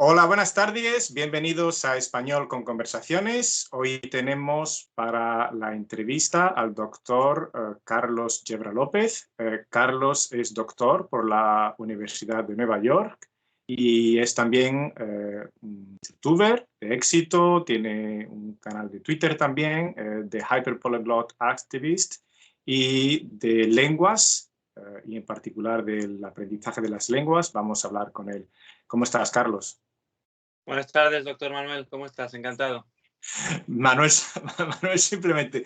Hola, buenas tardes. Bienvenidos a Español con Conversaciones. Hoy tenemos para la entrevista al doctor Carlos Yebra López. Carlos es doctor por la Universidad de Nueva York y es también un youtuber de éxito. Tiene un canal de Twitter también, de Hyperpolyglot Activist y de lenguas, y en particular del aprendizaje de las lenguas. Vamos a hablar con él. ¿Cómo estás, Carlos? Buenas tardes, doctor Manuel. ¿Cómo estás? Encantado. Manuel, Manuel simplemente.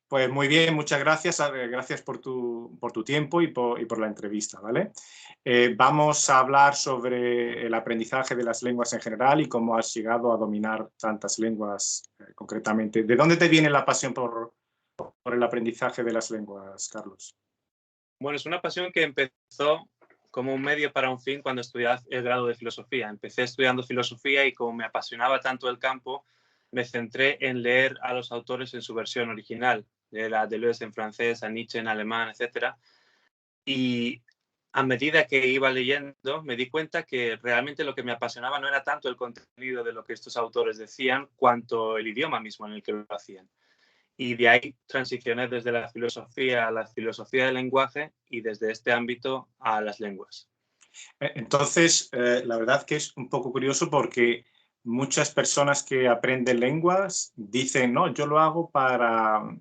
Pues muy bien, muchas gracias. Gracias por tu tiempo y por la entrevista, ¿vale? Vamos a hablar sobre el aprendizaje de las lenguas en general y cómo has llegado a dominar tantas lenguas concretamente. ¿De dónde te viene la pasión por el aprendizaje de las lenguas, Carlos? Bueno, es una pasión que empezó como un medio para un fin cuando estudiaba el grado de filosofía. Empecé estudiando filosofía y como me apasionaba tanto el campo, me centré en leer a los autores en su versión original, leer a Deleuze en francés, a Nietzsche en alemán, etc. Y a medida que iba leyendo, me di cuenta que realmente lo que me apasionaba no era tanto el contenido de lo que estos autores decían, cuanto el idioma mismo en el que lo hacían. Y de ahí transicioné desde la filosofía a la filosofía del lenguaje y desde este ámbito a las lenguas. Entonces, la verdad que es un poco curioso porque muchas personas que aprenden lenguas dicen, no, yo lo hago para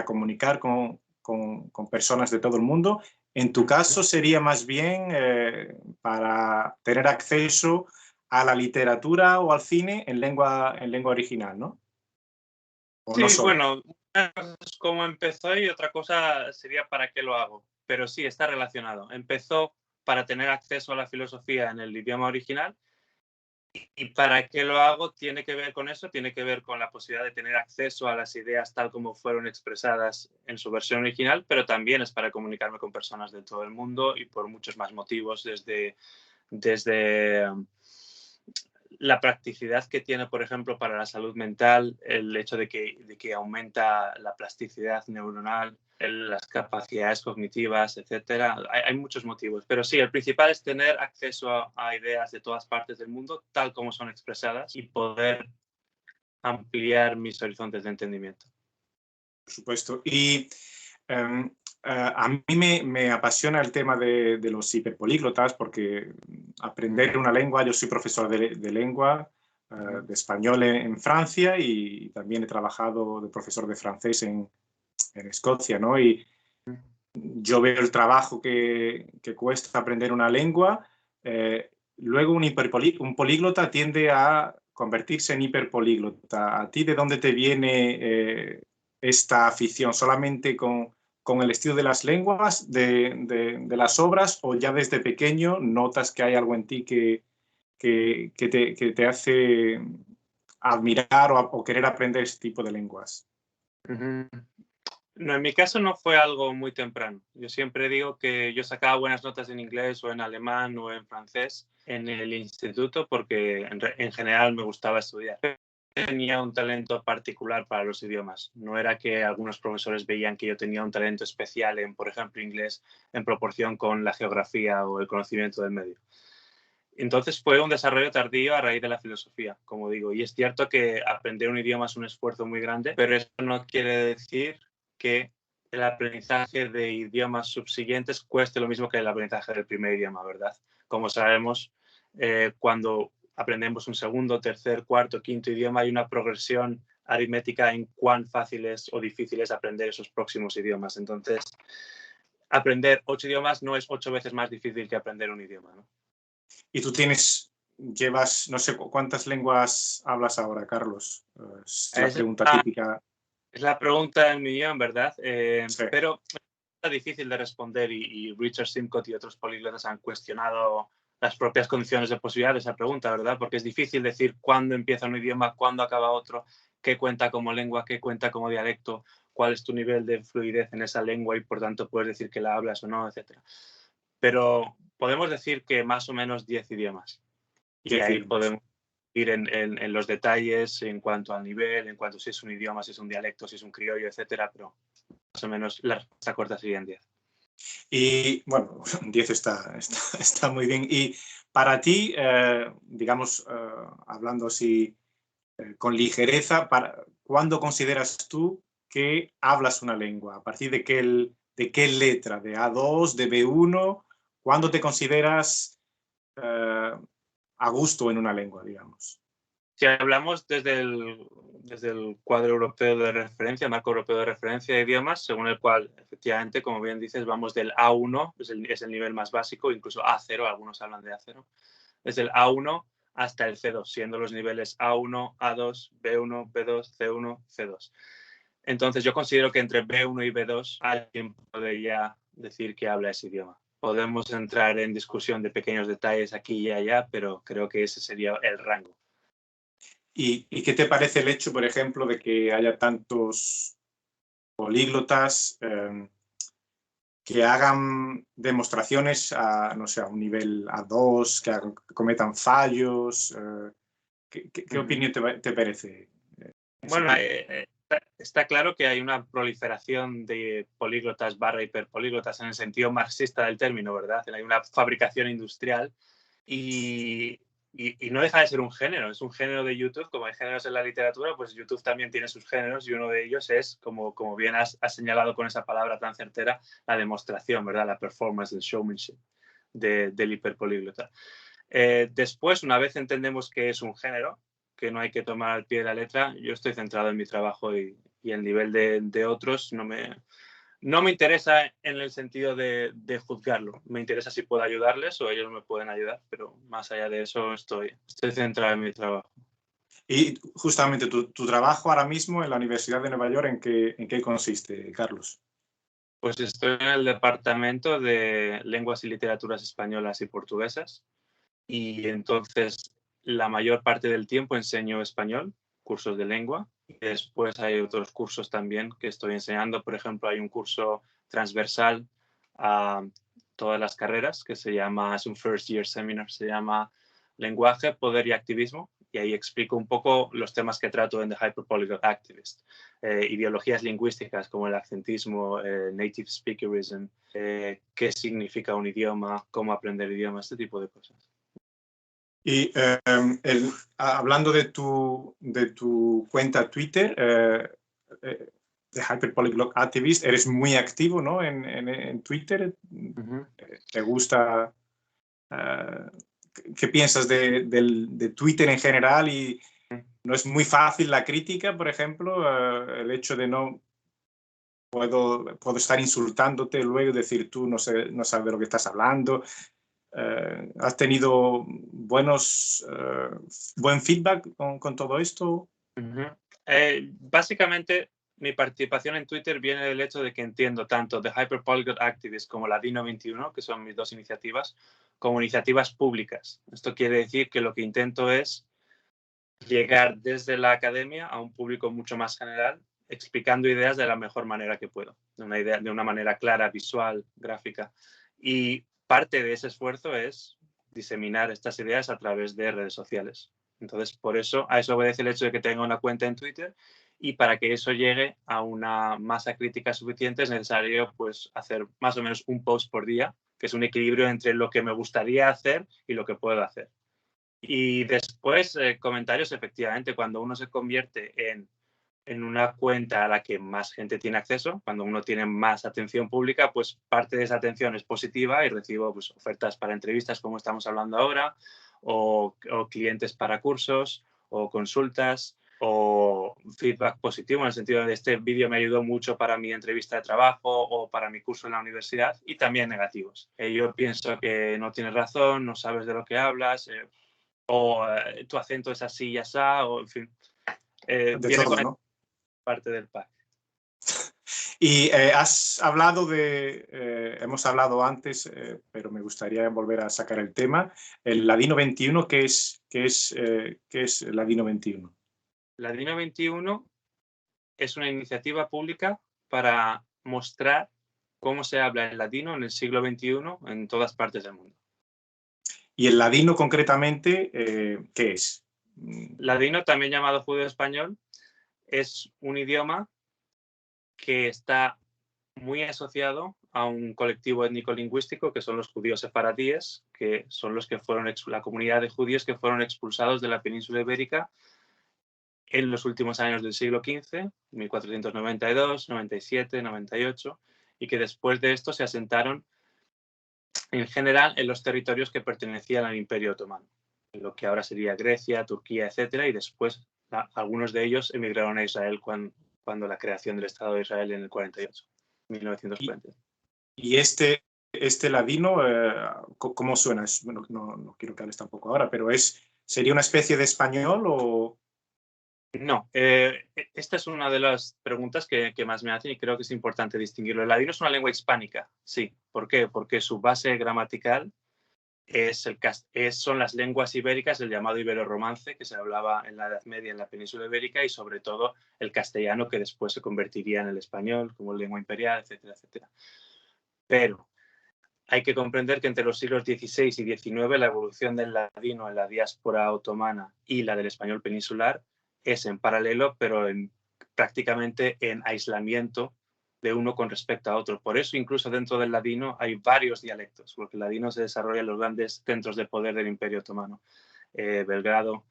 comunicar con personas de todo el mundo. En tu caso sería más bien para tener acceso a la literatura o al cine en lengua original, ¿no? ¿O no Sí, solo? bueno, una cosa es cómo empezó y otra cosa sería para qué lo hago. Pero sí, está relacionado. Empezó para tener acceso a la filosofía en el idioma original. ¿Y para qué lo hago? Tiene que ver con eso, tiene que ver con la posibilidad de tener acceso a las ideas tal como fueron expresadas en su versión original, pero también es para comunicarme con personas de todo el mundo y por muchos más motivos, desde la practicidad que tiene, por ejemplo, para la salud mental, el hecho de que aumenta la plasticidad neuronal, las capacidades cognitivas, etcétera. Hay muchos motivos, pero sí, el principal es tener acceso a ideas de todas partes del mundo, tal como son expresadas, y poder ampliar mis horizontes de entendimiento. Por supuesto. Y a mí me apasiona el tema de los hiperpolíglotas porque aprender una lengua, yo soy profesor de lengua, de español en Francia y también he trabajado de profesor de francés en Escocia, ¿no? Y yo veo el trabajo que cuesta aprender una lengua. Luego un políglota tiende a convertirse en hiperpolíglota. ¿A ti de dónde te viene esta afición? ¿Solamente con el estilo de las lenguas, de las obras, o ya desde pequeño notas que hay algo en ti que te hace admirar o querer aprender este tipo de lenguas? Uh-huh. No, en mi caso no fue algo muy temprano. Yo siempre digo que yo sacaba buenas notas en inglés o en alemán o en francés en el instituto porque en general me gustaba estudiar. Tenía un talento particular para los idiomas. No era que algunos profesores veían que yo tenía un talento especial en, por ejemplo, inglés en proporción con la geografía o el conocimiento del medio. Entonces fue un desarrollo tardío a raíz de la filosofía, como digo. Y es cierto que aprender un idioma es un esfuerzo muy grande, pero eso no quiere decir que el aprendizaje de idiomas subsiguientes cueste lo mismo que el aprendizaje del primer idioma, ¿verdad? Como sabemos, cuando aprendemos un segundo, tercer, cuarto, quinto idioma, hay una progresión aritmética en cuán fácil es o difícil es aprender esos próximos idiomas. Entonces, aprender 8 idiomas no es 8 veces más difícil que aprender un idioma, ¿no? Y tú llevas, no sé cuántas lenguas hablas ahora, Carlos. Es la pregunta típica. Es la pregunta del millón, ¿verdad? Sí. Pero es difícil de responder y Richard Simcott y otros políglotas han cuestionado las propias condiciones de posibilidad de esa pregunta, ¿verdad? Porque es difícil decir cuándo empieza un idioma, cuándo acaba otro, qué cuenta como lengua, qué cuenta como dialecto, cuál es tu nivel de fluidez en esa lengua y por tanto puedes decir que la hablas o no, etc. Pero podemos decir que más o menos 10 idiomas. Y 10 ahí idiomas. podemos ir en los detalles en cuanto al nivel, en cuanto si es un idioma, si es un dialecto, si es un criollo, etcétera, pero más o menos la respuesta corta serían 10. Y bueno, 10 está muy bien. Y para ti, digamos, hablando así con ligereza, ¿cuándo consideras tú que hablas una lengua? ¿A partir de qué letra? ¿De A2, de B1? ¿Cuándo te consideras a gusto en una lengua, digamos? Si hablamos desde el cuadro europeo de referencia, marco europeo de referencia de idiomas, según el cual, efectivamente, como bien dices, vamos del A1, es el nivel más básico, incluso A0, algunos hablan de A0, desde el A1 hasta el C2, siendo los niveles A1, A2, B1, B2, C1, C2. Entonces, yo considero que entre B1 y B2 alguien podría decir que habla ese idioma. Podemos entrar en discusión de pequeños detalles aquí y allá, pero creo que ese sería el rango. ¿Y qué te parece el hecho, por ejemplo, de que haya tantos políglotas que hagan demostraciones a, no sé, a un nivel A2, que cometan fallos? ¿Qué opinión te parece? Bueno, está claro que hay una proliferación de políglotas barra hiperpolíglotas en el sentido marxista del término, ¿verdad? Hay una fabricación industrial y no deja de ser un género. Es un género de YouTube, como hay géneros en la literatura, pues YouTube también tiene sus géneros y uno de ellos es, como bien has señalado con esa palabra tan certera, la demostración, ¿verdad? La performance, el showmanship del hiperpolíglota. Después, una vez entendemos que es un género, que no hay que tomar al pie de la letra, yo estoy centrado en mi trabajo y el nivel de otros no me interesa en el sentido de juzgarlo. Me interesa si puedo ayudarles o ellos me pueden ayudar, pero más allá de eso estoy centrado en mi trabajo. Y justamente tu trabajo ahora mismo en la Universidad de Nueva York, ¿en qué consiste, Carlos? Pues estoy en el departamento de lenguas y literaturas españolas y portuguesas y entonces la mayor parte del tiempo enseño español, cursos de lengua. Y después hay otros cursos también que estoy enseñando. Por ejemplo, hay un curso transversal a todas las carreras que se llama, es un first year seminar, se llama Lenguaje, Poder y Activismo. Y ahí explico un poco los temas que trato en The Hyperpolyglot Activist. Ideologías lingüísticas como el accentismo, native speakerism, qué significa un idioma, cómo aprender idiomas, este tipo de cosas. Y hablando de tu cuenta Twitter, de Hyperpolyglot Activist, eres muy activo, ¿no? en Twitter. Uh-huh. ¿Te gusta? ¿Qué piensas de Twitter en general? Y no es muy fácil la crítica, por ejemplo, el hecho de no puedo estar insultándote luego y decir tú no sabes de lo que estás hablando. ¿Has tenido buen feedback con todo esto? Uh-huh. Básicamente, mi participación en Twitter viene del hecho de que entiendo tanto The Hyperpolyglot Activist como la Dino 21, que son mis dos iniciativas, como iniciativas públicas. Esto quiere decir que lo que intento es llegar desde la academia a un público mucho más general, explicando ideas de la mejor manera que puedo, de una manera clara, visual, gráfica. Y parte de ese esfuerzo es diseminar estas ideas a través de redes sociales. Entonces, por eso, a eso obedece el hecho de que tenga una cuenta en Twitter y para que eso llegue a una masa crítica suficiente es necesario pues, hacer más o menos un post por día, que es un equilibrio entre lo que me gustaría hacer y lo que puedo hacer. Y después, comentarios, efectivamente, cuando uno se convierte en una cuenta a la que más gente tiene acceso, cuando uno tiene más atención pública, pues parte de esa atención es positiva y recibo pues, ofertas para entrevistas como estamos hablando ahora, o clientes para cursos, o consultas, o feedback positivo en el sentido de este vídeo me ayudó mucho para mi entrevista de trabajo o para mi curso en la universidad, y también negativos. Yo pienso que no tienes razón, no sabes de lo que hablas, o tu acento es así y así, o en fin, De viene todo, con ¿no? parte del pack. Y has hablado hemos hablado antes, pero me gustaría volver a sacar el tema, el Ladino 21, ¿qué es Ladino 21? Ladino 21 es una iniciativa pública para mostrar cómo se habla en ladino en el siglo XXI en todas partes del mundo. Y el ladino concretamente, ¿qué es? Ladino, también llamado judeo-español, es un idioma que está muy asociado a un colectivo étnico-lingüístico que son los judíos sefaradíes, que son los que fueron la comunidad de judíos que fueron expulsados de la península ibérica en los últimos años del siglo XV, 1492, 97, 98, y que después de esto se asentaron en general en los territorios que pertenecían al Imperio Otomano, lo que ahora sería Grecia, Turquía, etcétera, y después algunos de ellos emigraron a Israel cuando la creación del Estado de Israel en el 48, 1940. Y este ladino, ¿cómo suena? Bueno, no quiero que hables tampoco ahora, pero ¿sería una especie de español o...? No, esta es una de las preguntas que más me hacen y creo que es importante distinguirlo. El ladino es una lengua hispánica, sí. ¿Por qué? Porque su base gramatical son las lenguas ibéricas, el llamado ibero-romance, que se hablaba en la Edad Media en la península ibérica, y sobre todo el castellano, que después se convertiría en el español como lengua imperial, etcétera, etcétera. Pero hay que comprender que entre los siglos XVI y XIX la evolución del ladino en la diáspora otomana y la del español peninsular es en paralelo, pero prácticamente en aislamiento de uno con respecto a otro. Por eso incluso dentro del ladino hay varios dialectos, porque el ladino se desarrolla en los grandes centros de poder del Imperio Otomano. Belgrado,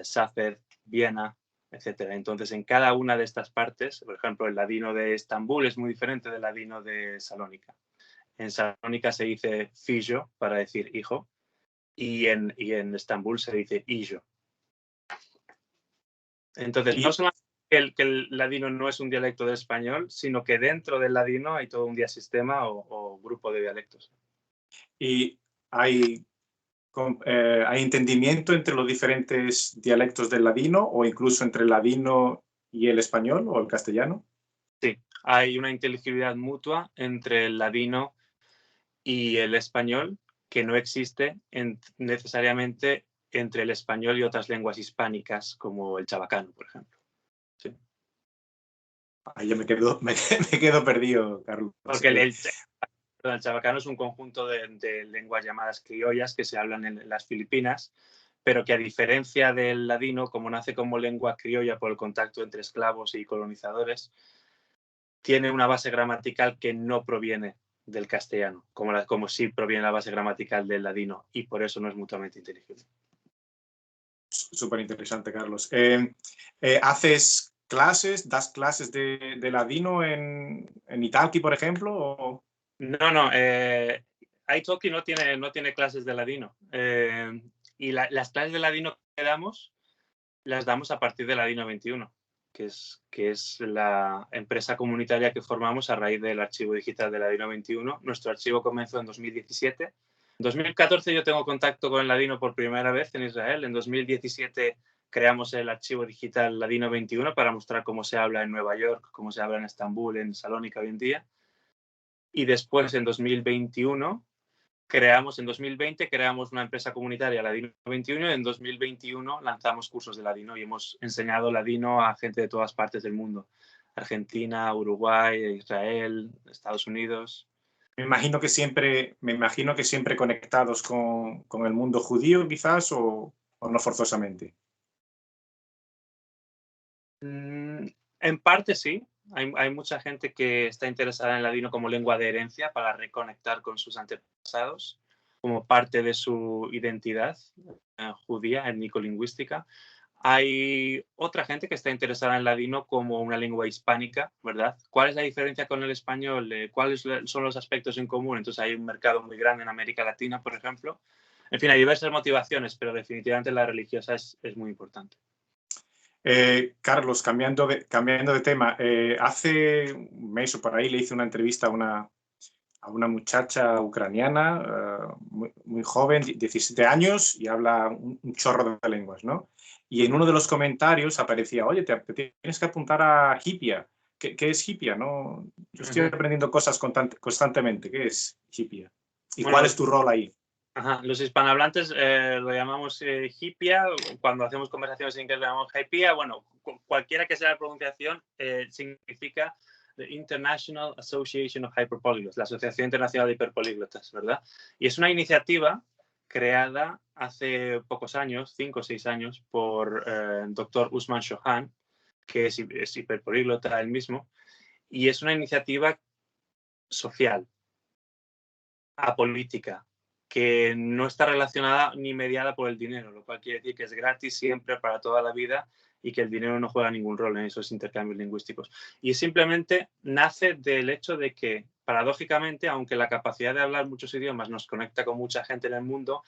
Sáfer, Viena, etc. Entonces, en cada una de estas partes, por ejemplo, el ladino de Estambul es muy diferente del ladino de Salónica. En Salónica se dice fillo para decir hijo y en Estambul se dice illo. Entonces, no solamente que el ladino no es un dialecto del español, sino que dentro del ladino hay todo un diasistema o grupo de dialectos. ¿Y hay entendimiento entre los diferentes dialectos del ladino o incluso entre el ladino y el español o el castellano? Sí, hay una inteligibilidad mutua entre el ladino y el español que no existe necesariamente entre el español y otras lenguas hispánicas como el chabacano, por ejemplo. Sí. Ahí ya me quedo perdido, Carlos. Porque el chabacano es un conjunto de lenguas llamadas criollas que se hablan en las Filipinas, pero que a diferencia del ladino, como nace como lengua criolla por el contacto entre esclavos y colonizadores, tiene una base gramatical que no proviene del castellano, como sí proviene la base gramatical del ladino, y por eso no es mutuamente inteligible. Súper interesante, Carlos. ¿Haces clases, das clases de ladino en Italki, por ejemplo? ¿O? No, Italki no tiene clases de ladino. Y las clases de ladino que damos, las damos a partir de Ladino 21, que es la empresa comunitaria que formamos a raíz del archivo digital de Ladino 21. Nuestro archivo comenzó en 2017. En 2014 yo tengo contacto con el ladino por primera vez en Israel. En 2017 creamos el archivo digital Ladino 21 para mostrar cómo se habla en Nueva York, cómo se habla en Estambul, en Salónica hoy en día. Y después, en 2020 creamos una empresa comunitaria, Ladino 21, y en 2021 lanzamos cursos de ladino y hemos enseñado ladino a gente de todas partes del mundo. Argentina, Uruguay, Israel, Estados Unidos. Me imagino que siempre conectados con el mundo judío, quizás, o no forzosamente. En parte sí. Hay mucha gente que está interesada en el ladino como lengua de herencia para reconectar con sus antepasados, como parte de su identidad judía, étnico-lingüística. Hay otra gente que está interesada en el ladino como una lengua hispánica, ¿verdad? ¿Cuál es la diferencia con el español? ¿Cuáles son los aspectos en común? Entonces hay un mercado muy grande en América Latina, por ejemplo. En fin, hay diversas motivaciones, pero definitivamente la religiosa es muy importante. Carlos, cambiando de tema, hace un mes o por ahí le hice una entrevista a una muchacha ucraniana muy joven, 17 años, y habla un chorro de lenguas, ¿no? Y en uno de los comentarios aparecía, oye, te tienes que apuntar a Hipia. ¿Qué es Hipia? ¿No? Yo estoy aprendiendo cosas constantemente. ¿Qué es Hipia? ¿Y cuál es tu rol ahí? Los hispanohablantes lo llamamos hipia. Cuando hacemos conversaciones en inglés lo llamamos hypia. Bueno, cualquiera que sea la pronunciación significa the International Association of Hyperpolyglots, la Asociación Internacional de Hiperpolíglotas, ¿verdad? Y es una iniciativa creada hace pocos años, 5 o 6 años, por el doctor Usman Shohan, que es hiperpolíglota él mismo, y es una iniciativa social. apolítica, que no está relacionada ni mediada por el dinero, lo cual quiere decir que es gratis siempre para toda la vida y que el dinero no juega ningún rol en esos intercambios lingüísticos. Y simplemente nace del hecho de que, paradójicamente, aunque la capacidad de hablar muchos idiomas nos conecta con mucha gente en el mundo,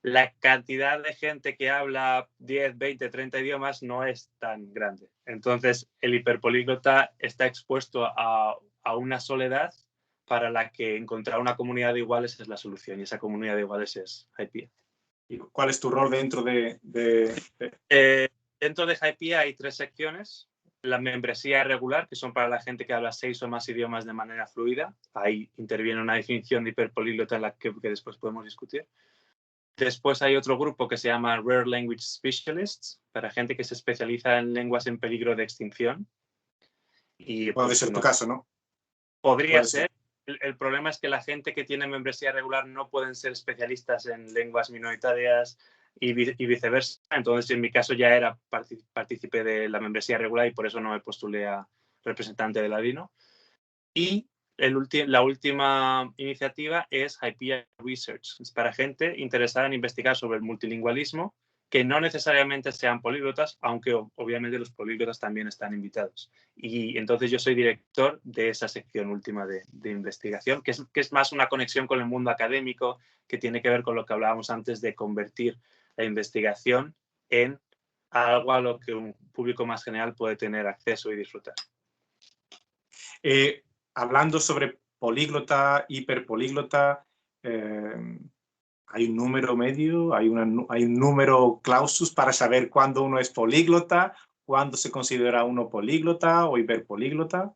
la cantidad de gente que habla 10, 20, 30 idiomas no es tan grande. Entonces, el hiperpolíglota está expuesto a una soledad para la que encontrar una comunidad de iguales es la solución, y esa comunidad de iguales es Hypea. ¿Y cuál es tu rol dentro de... Dentro de Hypea hay 3 secciones. La membresía regular, que son para la gente que habla 6 o más idiomas de manera fluida. Ahí interviene una definición de hiperpolíglota en la que después podemos discutir. Después hay otro grupo que se llama Rare Language Specialists, para gente que se especializa en lenguas en peligro de extinción. Y, puede pues, ser tu caso, ¿no? Podría ser. El problema es que la gente que tiene membresía regular no pueden ser especialistas en lenguas minoritarias y viceversa. Entonces, en mi caso ya era partícipe de la membresía regular y por eso no me postulé a representante de Ladino. Y la última iniciativa es Hypea Research. Es para gente interesada en investigar sobre el multilingüismo, que no necesariamente sean políglotas, aunque obviamente los políglotas también están invitados. Y entonces yo soy director de esa sección última de investigación, que es más una conexión con el mundo académico, que tiene que ver con lo que hablábamos antes de convertir la investigación en algo a lo que un público más general puede tener acceso y disfrutar. Hablando sobre políglota, hiperpolíglota, ¿hay un número medio? ¿Hay un número clausus para saber cuándo uno es políglota? ¿Cuándo se considera uno políglota o hiperpolíglota?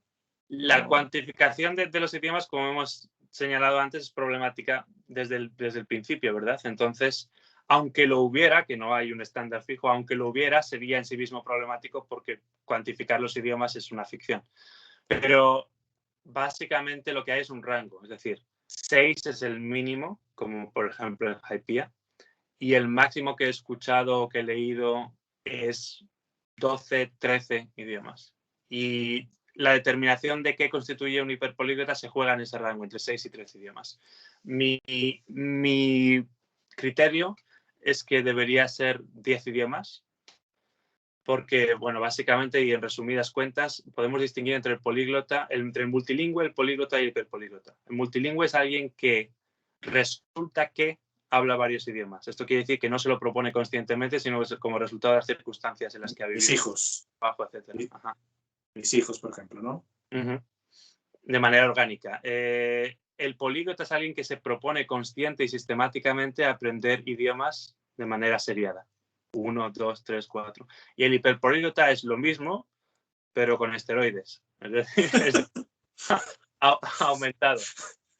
La cuantificación de los idiomas, como hemos señalado antes, es problemática desde el principio, ¿verdad? Entonces, aunque lo hubiera, que no hay un estándar fijo, aunque lo hubiera, sería en sí mismo problemático porque cuantificar los idiomas es una ficción. Pero básicamente lo que hay es un rango, es decir, 6 es el mínimo, como por ejemplo en Hypea, y el máximo que he escuchado o que he leído es 12, 13 idiomas. Y la determinación de qué constituye un hiperpolíglota se juega en ese rango, entre 6 y 13 idiomas. Mi criterio es que debería ser 10 idiomas, porque, bueno, básicamente y en resumidas cuentas, podemos distinguir entre el políglota, entre el multilingüe, el políglota y el hiperpolíglota. El multilingüe es alguien que resulta que habla varios idiomas. Esto quiere decir que no se lo propone conscientemente, sino como resultado de las circunstancias en las que ha vivido. Mis hijos. Trabajo, etcétera. Ajá. Mis hijos, por ejemplo, ¿no? De manera orgánica. El políglota es alguien que se propone consciente y sistemáticamente aprender idiomas de manera seriada. 1, 2, 3, 4. Y el hiperpolíglota es lo mismo, pero con esteroides. Es decir, ha aumentado.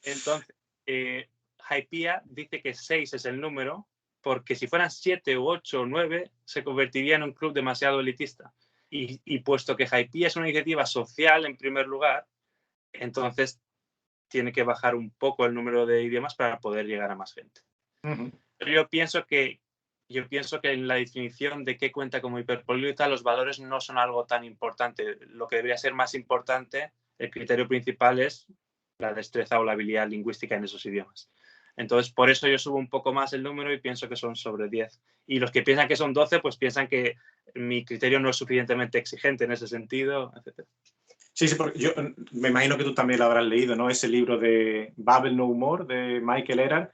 Entonces, Hypea dice que 6 es el número, porque si fueran 7 u 8 o 9, se convertiría en un club demasiado elitista. Y puesto que Hypea es una iniciativa social en primer lugar, entonces tiene que bajar un poco el número de idiomas para poder llegar a más gente. Yo pienso que en la definición de qué cuenta como hiperpolíglota, los valores no son algo tan importante. Lo que debería ser más importante, el criterio principal es la destreza o la habilidad lingüística en esos idiomas. Entonces, por eso yo subo un poco más el número y pienso que son sobre 10. Y los que piensan que son 12, pues piensan que mi criterio no es suficientemente exigente en ese sentido, etc. Sí, porque yo me imagino que tú también lo habrás leído, ¿no? Ese libro de Babel No More, de Michael Erhard.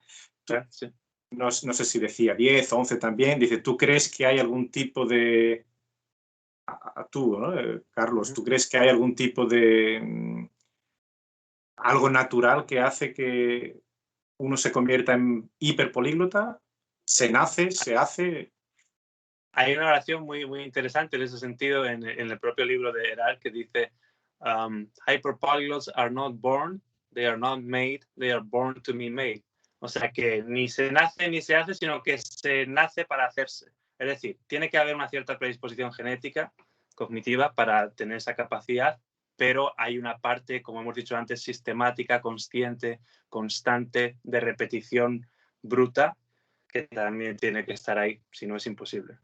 Sí. No sé si decía 10 o 11 también. Dice, ¿tú crees que hay algún tipo de... tú, ¿no? Carlos, ¿tú crees que hay algún tipo de... algo natural que hace que uno se convierta en hiperpolíglota? ¿Se nace? ¿Se hace? Hay una oración muy, muy interesante en ese sentido en el propio libro de Erhard que dice hyperpolyglots are not born, they are not made, they are born to be made. O sea que ni se nace ni se hace, sino que se nace para hacerse. Es decir, tiene que haber una cierta predisposición genética, cognitiva, para tener esa capacidad, pero hay una parte, como hemos dicho antes, sistemática, consciente, constante, de repetición bruta, que también tiene que estar ahí, si no es imposible.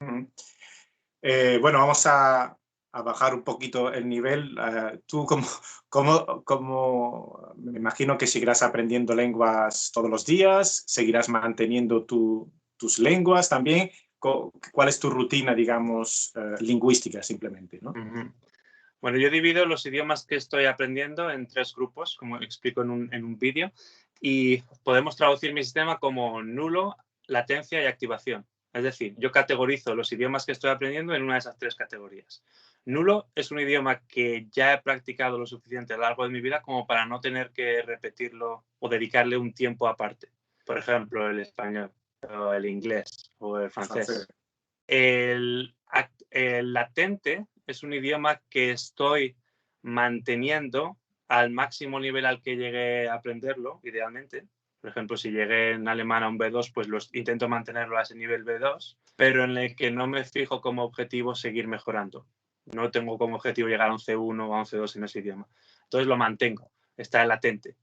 Bueno, vamos a a bajar un poquito el nivel, tú me imagino que seguirás aprendiendo lenguas todos los días, seguirás manteniendo tus lenguas también. ¿Cuál es tu rutina, digamos, lingüística simplemente, ¿no? Bueno, yo divido los idiomas que estoy aprendiendo en 3 grupos, como explico en un vídeo, y podemos traducir mi sistema como nulo, latencia y activación. Es decir, yo categorizo los idiomas que estoy aprendiendo en una de esas 3 categorías. Nulo es un idioma que ya he practicado lo suficiente a lo largo de mi vida como para no tener que repetirlo o dedicarle un tiempo aparte. Por ejemplo, el español, o el inglés, o el francés. El latente es un idioma que estoy manteniendo al máximo nivel al que llegué a aprenderlo, idealmente. Por ejemplo, si llegué en alemán a un B2, pues intento mantenerlo a ese nivel B2, pero en el que no me fijo como objetivo seguir mejorando. No tengo como objetivo llegar a un C1 o a un C2 en ese idioma. Entonces lo mantengo, está latente.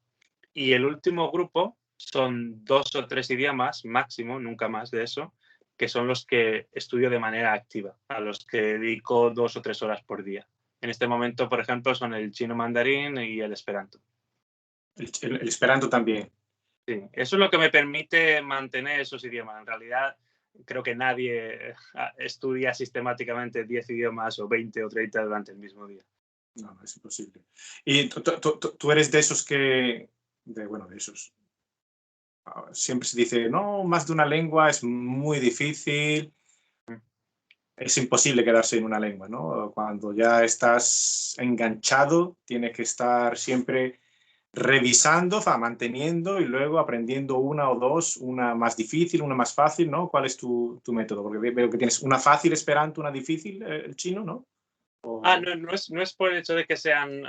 Y el último grupo son 2 o 3 idiomas máximo, nunca más de eso, que son los que estudio de manera activa, a los que dedico 2 o 3 horas por día. En este momento, por ejemplo, son el chino mandarín y el esperanto. El esperanto también. Sí, eso es lo que me permite mantener esos idiomas. En realidad, creo que nadie estudia sistemáticamente 10 idiomas o 20 o 30 durante el mismo día. No, es imposible. Y tú eres de esos de esos. Siempre se dice, no, más de una lengua es muy difícil, es imposible quedarse en una lengua, ¿no? Cuando ya estás enganchado, tienes que estar siempre revisando, manteniendo y luego aprendiendo una o dos, una más difícil, una más fácil, ¿no? ¿Cuál es tu método? Porque veo que tienes una fácil esperanto, una difícil el chino, ¿no? No es por el hecho de que sean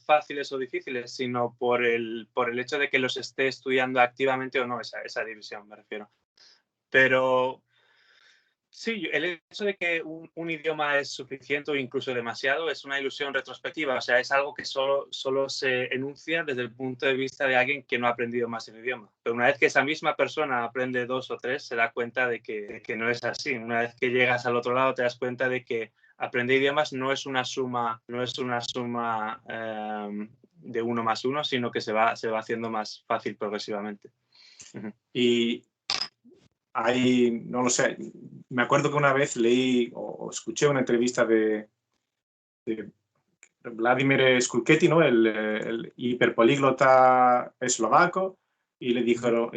fáciles o difíciles, sino por el hecho de que los esté estudiando activamente o no, esa división me refiero. Pero sí, el hecho de que un idioma es suficiente o incluso demasiado es una ilusión retrospectiva, o sea, es algo que solo se enuncia desde el punto de vista de alguien que no ha aprendido más el idioma. Pero una vez que esa misma persona aprende 2 o 3, se da cuenta de que no es así. Una vez que llegas al otro lado, te das cuenta de que aprender idiomas no es una suma de 1 más 1, sino que se va haciendo más fácil progresivamente. Y no lo sé, me acuerdo que una vez leí o escuché una entrevista de Vladimir Šulkety, ¿no? El hiperpolíglota eslovaco, y le dijeron,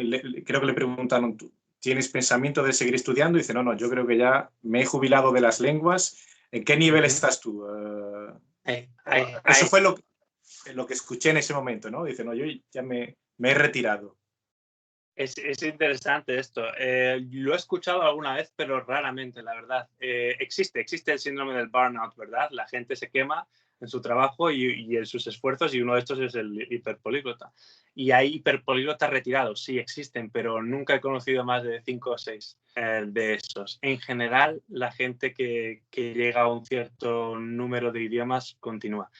creo que le preguntaron, ¿tienes pensamiento de seguir estudiando? Y dice, no, yo creo que ya me he jubilado de las lenguas. ¿En qué nivel estás tú? Eso fue lo que escuché en ese momento, ¿no? Dice, no, yo ya me he retirado. Es interesante esto. Lo he escuchado alguna vez, pero raramente, la verdad. Existe el síndrome del burnout, ¿verdad? La gente se quema en su trabajo y en sus esfuerzos, y uno de estos es el hiperpolíglota. Y hay hiperpolíglotas retirados, sí existen, pero nunca he conocido más de 5 o 6 de esos. En general, la gente que llega a un cierto número de idiomas continúa.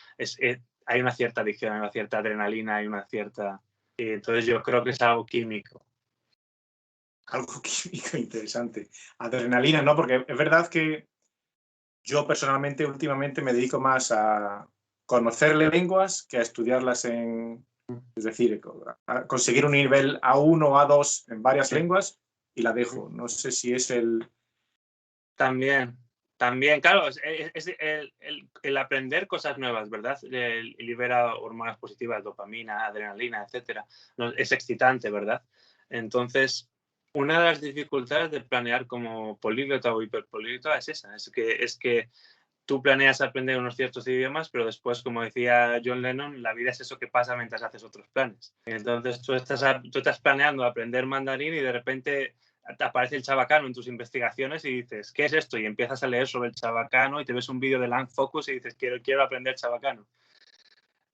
Hay una cierta adicción, hay una cierta adrenalina, hay una cierta... Y entonces yo creo que es algo químico. Algo químico interesante. Adrenalina, ¿no? Porque es verdad que yo personalmente últimamente me dedico más a conocer lenguas que a estudiarlas es decir, a conseguir un nivel A1 o A2 en varias lenguas y la dejo. No sé si es También, claro, es el aprender cosas nuevas, ¿verdad? Libera hormonas positivas, dopamina, adrenalina, etcétera. Es excitante, ¿verdad? Entonces, una de las dificultades de planear como políglota o hiperpolíglota es esa, es que tú planeas aprender unos ciertos idiomas, pero después, como decía John Lennon, la vida es eso que pasa mientras haces otros planes. Entonces, tú estás planeando aprender mandarín y de repente te aparece el chabacano en tus investigaciones y dices, ¿qué es esto? Y empiezas a leer sobre el chabacano y te ves un vídeo de Lang Focus y dices, quiero aprender chabacano.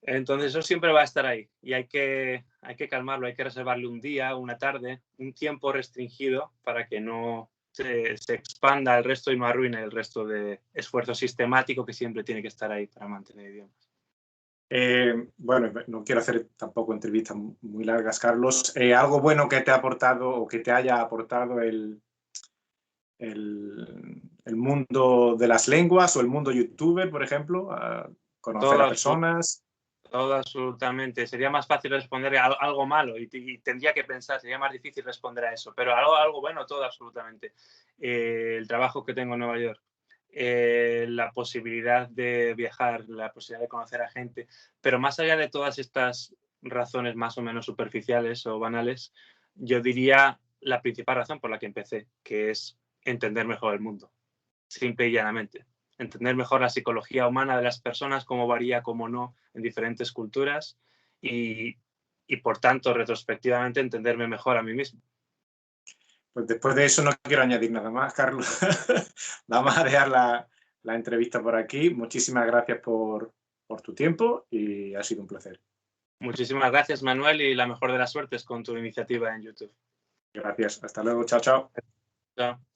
Entonces, eso siempre va a estar ahí y hay que calmarlo, hay que reservarle un día, una tarde, un tiempo restringido para que no se expanda el resto y no arruine el resto de esfuerzo sistemático que siempre tiene que estar ahí para mantener idiomas. Bueno, no quiero hacer tampoco entrevistas muy largas, Carlos. ¿Algo bueno que te ha aportado o que te haya aportado el mundo de las lenguas o el mundo youtuber, por ejemplo, a conocer a personas. Todo absolutamente. Sería más fácil responder a algo malo y tendría que pensar, sería más difícil responder a eso, pero algo bueno, todo absolutamente. El trabajo que tengo en Nueva York, la posibilidad de viajar, la posibilidad de conocer a gente, pero más allá de todas estas razones más o menos superficiales o banales, yo diría la principal razón por la que empecé, que es entender mejor el mundo, simple y llanamente. Entender mejor la psicología humana de las personas, cómo varía, cómo no, en diferentes culturas y por tanto, retrospectivamente, entenderme mejor a mí mismo. Pues después de eso no quiero añadir nada más, Carlos. Vamos a dejar la entrevista por aquí. Muchísimas gracias por tu tiempo y ha sido un placer. Muchísimas gracias, Manuel, y la mejor de las suertes con tu iniciativa en YouTube. Gracias. Hasta luego. Chao, chao. Chao.